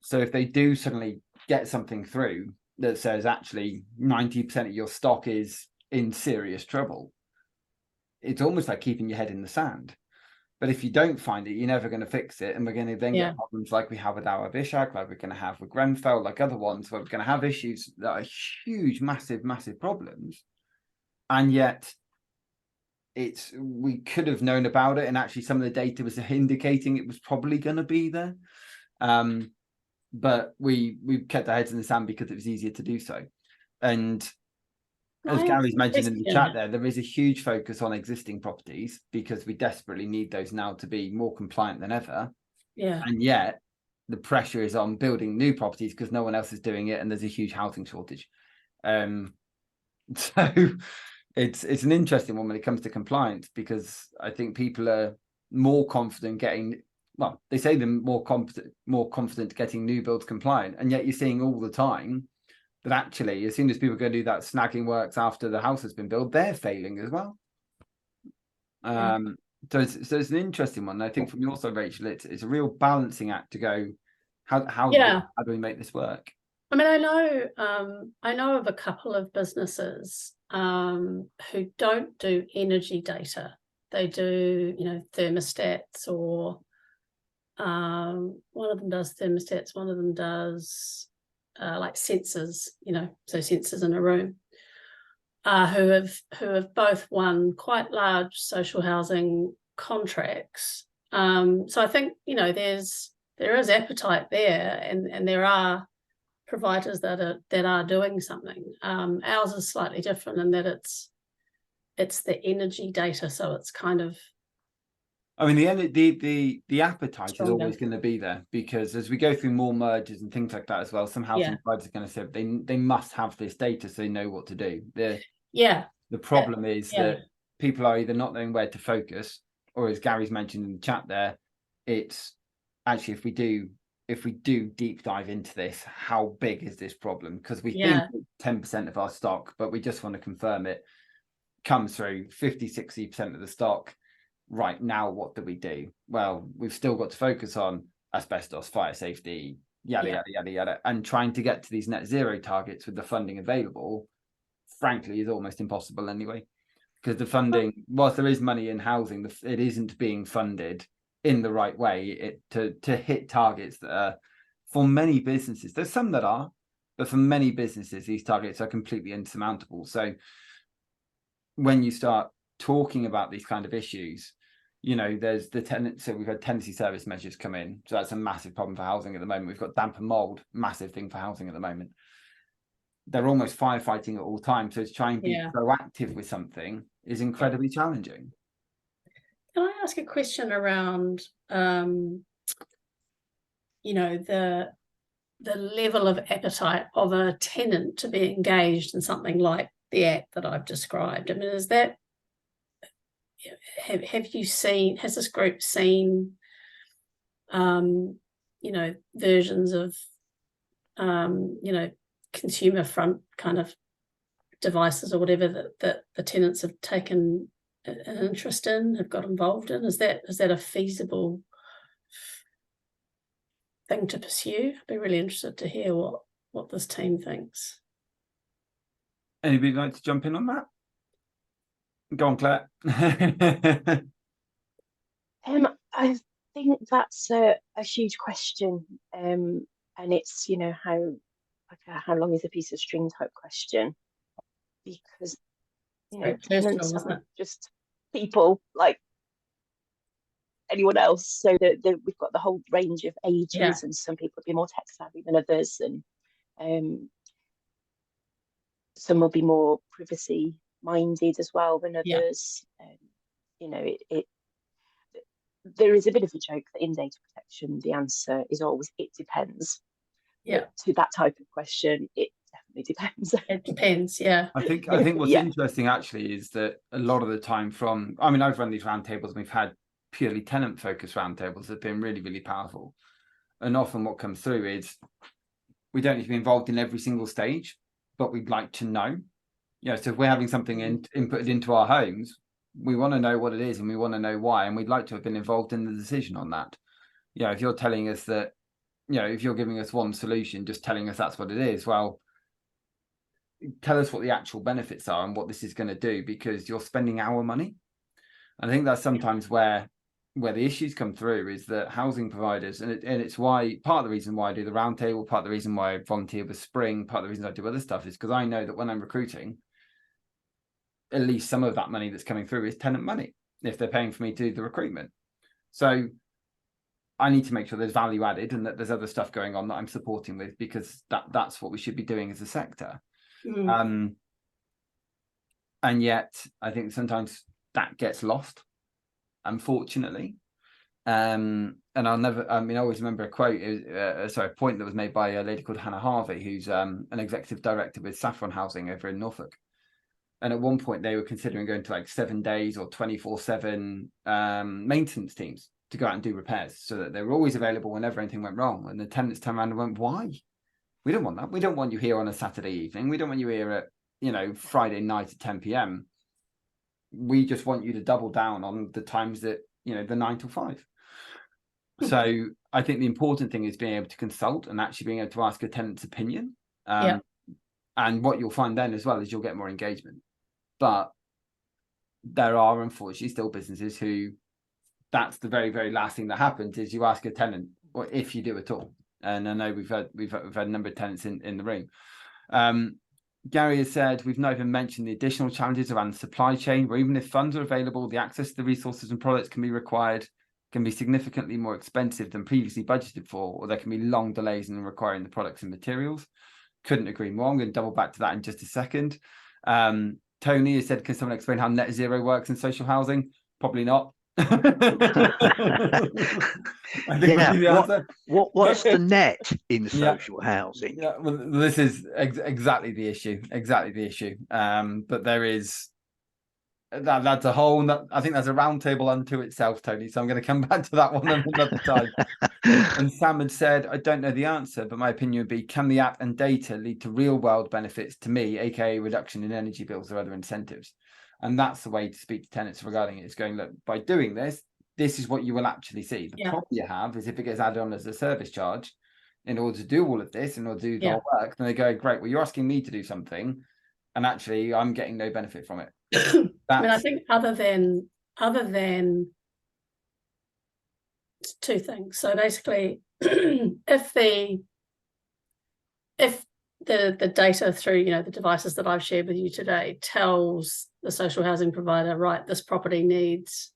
So if they do suddenly get something through that says actually 90% of your stock is in serious trouble, it's almost like keeping your head in the sand. But if you don't find it, you're never going to fix it. And we're going to then get problems like we have with our Bishak, like we're going to have with Grenfell, like other ones, where we're going to have issues that are huge, massive problems. And yet we could have known about it. And actually some of the data was indicating it was probably going to be there. But we kept our heads in the sand because it was easier to do so. And as Gary's mentioned in the chat there is a huge focus on existing properties because we desperately need those now to be more compliant than ever. Yeah. And yet the pressure is on building new properties because no one else is doing it and there's a huge housing shortage. So it's an interesting one when it comes to compliance, because I think people are more confident getting, well, they say they're more confident getting new builds compliant, and yet you're seeing all the time that actually as soon as people go do that snagging works after the house has been built, they're failing as well. So it's an interesting one. I think from your side, Rachel, it's a real balancing act to go, how do we make this work? I mean, I know of a couple of businesses who don't do energy data. They do, thermostats, or one of them does thermostats, one of them does like sensors, so sensors in a room, who have both won quite large social housing contracts. So I think there is appetite there, and there are providers that are doing something. Ours is slightly different in that it's the energy data, so it's kind of, I mean, the appetite stronger. is always going to be there, because as we go through more mergers and things like that as well, some housing providers are going to say they must have this data so they know what to do. The problem is that people are either not knowing where to focus, or as Gary's mentioned in the chat there, it's actually if we do deep dive into this, how big is this problem? Because we think 10% of our stock, but we just want to confirm it comes through 50-60% of the stock. Right now, what do we do? Well, we've still got to focus on asbestos, fire safety, yada, and trying to get to these net zero targets with the funding available, frankly, is almost impossible anyway, because the funding, whilst there is money in housing, it isn't being funded in the right way to hit targets that are, for many businesses, there's some that are, but for many businesses, these targets are completely insurmountable. So when you start talking about these kind of issues, there's the tenant. So we've had tenancy service measures come in. So that's a massive problem for housing at the moment. We've got damp and mold, massive thing for housing at the moment. They're almost firefighting at all times. So to try and be proactive with something is incredibly challenging. Can I ask a question around, the level of appetite of a tenant to be engaged in something like the app that I've described? I mean, is that, has this group seen, versions of, consumer front kind of devices or whatever that the tenants have taken an interest in, have got involved in? Is that a feasible thing to pursue? I'd be really interested to hear what this team thinks. Anybody like to jump in on that? Go on, Claire. I think that's a huge question, and it's how long is a piece of string type question, because tenants aren't just people like anyone else. So that we've got the whole range of ages, and some people be more tech savvy than others, and some will be more privacy minded as well than Yeah. others. You know, there is a bit of a joke that in data protection, the answer is always it depends. Yeah. But to that type of question, it definitely depends. It depends. Yeah. I think what's Yeah. interesting actually is that a lot of the time I mean, I've run these roundtables and we've had purely tenant focused roundtables that have been really, really powerful. And often what comes through is we don't need to be involved in every single stage, but we'd like to know. You know, so if we're having something inputted into our homes, we want to know what it is and we want to know why, and we'd like to have been involved in the decision on that. You know, if you're telling us that, you know, if you're giving us one solution, just telling us that's what it is, well, tell us what the actual benefits are and what this is going to do, because you're spending our money. And I think that's sometimes where the issues come through, is that housing providers, and it's why part of the reason why I do the roundtable, part of the reason why I volunteer with Spring, part of the reason I do other stuff is because I know that when I'm recruiting, at least some of that money that's coming through is tenant money if they're paying for me to do the recruitment. So I need to make sure there's value added and that there's other stuff going on that I'm supporting with, because that's what we should be doing as a sector. And yet I think sometimes that gets lost, unfortunately. And I'll never, I mean, I always remember a quote, a point that was made by a lady called Hannah Harvey, who's an executive director with Saffron Housing over in Norfolk. And at one point they were considering going to like 7 days or 24/7 maintenance teams to go out and do repairs, so that they were always available whenever anything went wrong. And the tenants turned around and went, why? We don't want that. We don't want you here on a Saturday evening. We don't want you here at, you know, Friday night at 10 p.m. We just want you to double down on the times that, you know, the 9 till 5. So I think the important thing is being able to consult and actually being able to ask a tenant's opinion. And what you'll find then as well is you'll get more engagement. But there are unfortunately still businesses who, that's the very, very last thing that happens, is you ask a tenant, or if you do at all. And I know we've had a number of tenants in the room. Gary has said, we've not even mentioned the additional challenges around the supply chain, where even if funds are available, the access to the resources and products can be significantly more expensive than previously budgeted for, or there can be long delays in requiring the products and materials. Couldn't agree more. I'm going to double back to that in just a second. Tony has said, can someone explain how net zero works in social housing? Probably not. I think what's the net in social housing? Yeah, well, this is exactly the issue. But there is that's a whole. I think that's a roundtable unto itself, Tony. So I'm going to come back to that one another time. And Sam had said, I don't know the answer, but my opinion would be, can the app and data lead to real world benefits to me, aka reduction in energy bills or other incentives? And that's the way to speak to tenants regarding it, is going, look, by doing this, this is what you will actually see. The problem you have is if it gets added on as a service charge in order to do all of this, in order to do the whole work, then they go, great, well, you're asking me to do something, and actually I'm getting no benefit from it. I mean, I think other than two things. So basically, if the data through, you know, the devices that I've shared with you today tells the social housing provider, right, this property needs,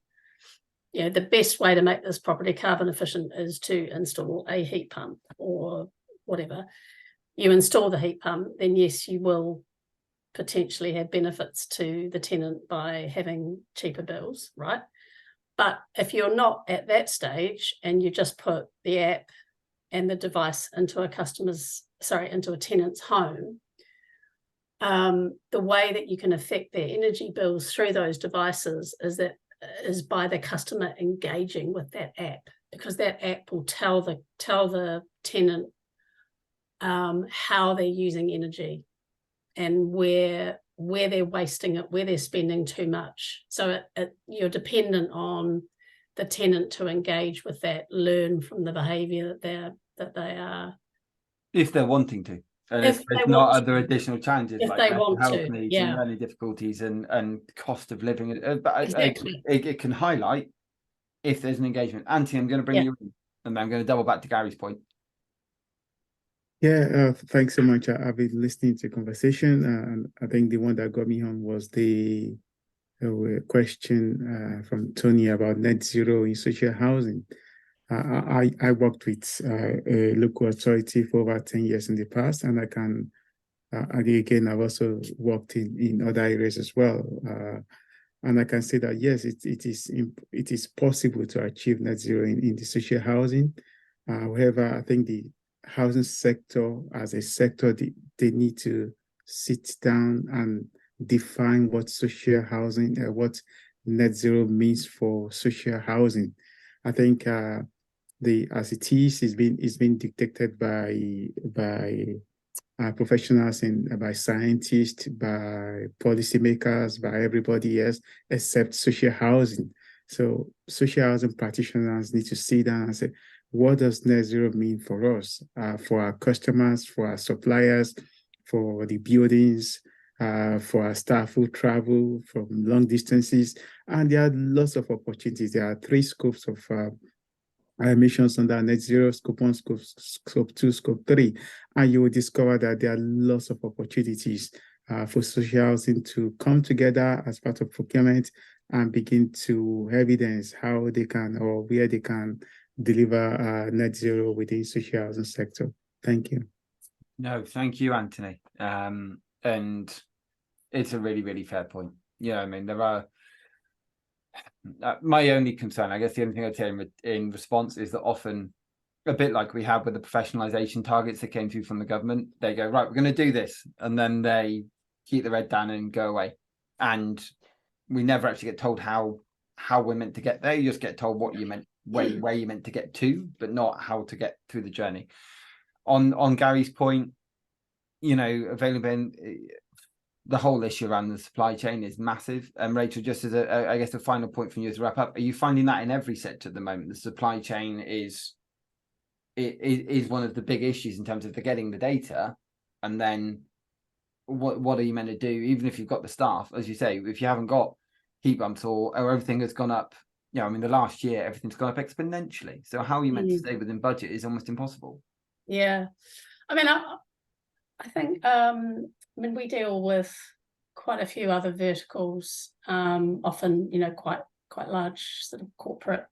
you know, the best way to make this property carbon efficient is to install a heat pump or whatever. You install the heat pump, then yes, you will potentially have benefits to the tenant by having cheaper bills, right? But if you're not at that stage and you just put the app and the device into a tenant's home, the way that you can affect their energy bills through those devices is by the customer engaging with that app, because that app will tell the tenant how they're using energy and where they're wasting it, where they're spending too much. So you're dependent on the tenant to engage with that, learn from the behaviour that they are. If they're wanting to. And if there's not other additional challenges like mental health needs and learning difficulties and cost of living. But exactly. it can highlight if there's an engagement. Auntie, I'm going to bring you in, and I'm going to double back to Gary's point. Yeah, thanks so much. I've been listening to the conversation, and I think the one that got me on was the question from Tony about net zero in social housing. I worked with a local authority for over 10 years in the past, and I can And again, I've also worked in other areas as well. And I can say that, yes, it is possible to achieve net zero in the social housing. However, I think the housing sector as a sector, they need to sit down and define what social housing, what net zero means for social housing. I think as it is, it's been dictated by professionals and by scientists, by policymakers, by everybody else, except social housing. So social housing practitioners need to sit down and say, what does net zero mean for us, for our customers, for our suppliers, for the buildings, for our staff who travel from long distances? And there are lots of opportunities. There are 3 scopes of emissions under net zero: scope 1, scope 2, scope 3. And you will discover that there are lots of opportunities for social housing to come together as part of procurement and begin to evidence how they can, or where they can, deliver net zero within social housing sector. Thank you. No, thank you, Anthony. And it's a really, really fair point. Yeah, I mean, there are my only concern, I guess the only thing I'd say in response is that often, a bit like we have with the professionalization targets that came through from the government, they go, right, we're going to do this, and then they keep their head down and go away, and we never actually get told how we're meant to get there. You just get told what you meant, where you meant to get to, but not how to get through the journey. On Gary's point, you know, available, the whole issue around the supply chain is massive. And Rachel, just as I guess a final point from you to wrap up, are you finding that in every sector at the moment? The supply chain is one of the big issues in terms of getting the data, and then what are you meant to do? Even if you've got the staff, as you say, if you haven't got heat pumps or everything has gone up, you know, I mean, the last year everything's gone up exponentially. So how are you meant to stay within budget is almost impossible. Yeah, I mean, I think I mean, we deal with quite a few other verticals, often, you know, quite large sort of corporate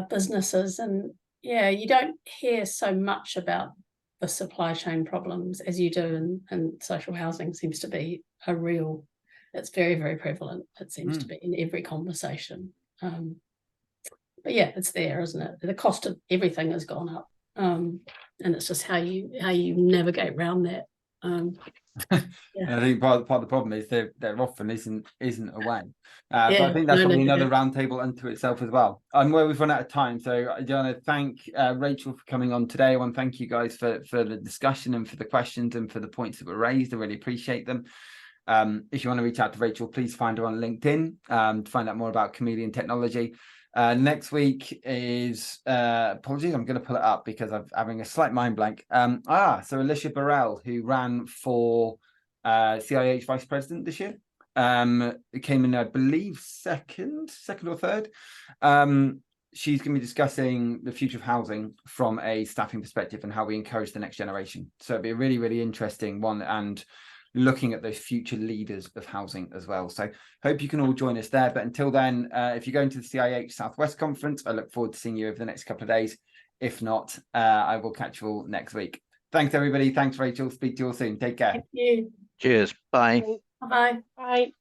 businesses, and yeah, you don't hear so much about the supply chain problems as you do in social housing. Seems to be it's very, very prevalent. It seems to be in every conversation. But yeah, it's there, isn't it? The cost of everything has gone up. And it's just how you navigate around that. Yeah. I think part of the problem is there often isn't a way. But Yeah, I think that's probably another roundtable unto itself as well. And where we've run out of time, so I want to thank Rachel for coming on today. I want to thank you guys for the discussion and for the questions and for the points that were raised. I really appreciate them. If you want to reach out to Rachel, please find her on LinkedIn to find out more about Chameleon Technology. Next week is apologies, I'm going to pull it up because I'm having a slight mind blank. So Alicia Burrell, who ran for CIH Vice President this year, it came in, I believe, second or third. She's going to be discussing the future of housing from a staffing perspective and how we encourage the next generation. So it'll be a really, really interesting one, and looking at those future leaders of housing as well. So hope you can all join us there. But until then, if you're going to the CIH Southwest Conference, I look forward to seeing you over the next couple of days. If not, I will catch you all next week. Thanks, everybody. Thanks, Rachel. Speak to you all soon. Take care. Thank you. Cheers. Bye. Bye-bye. Bye.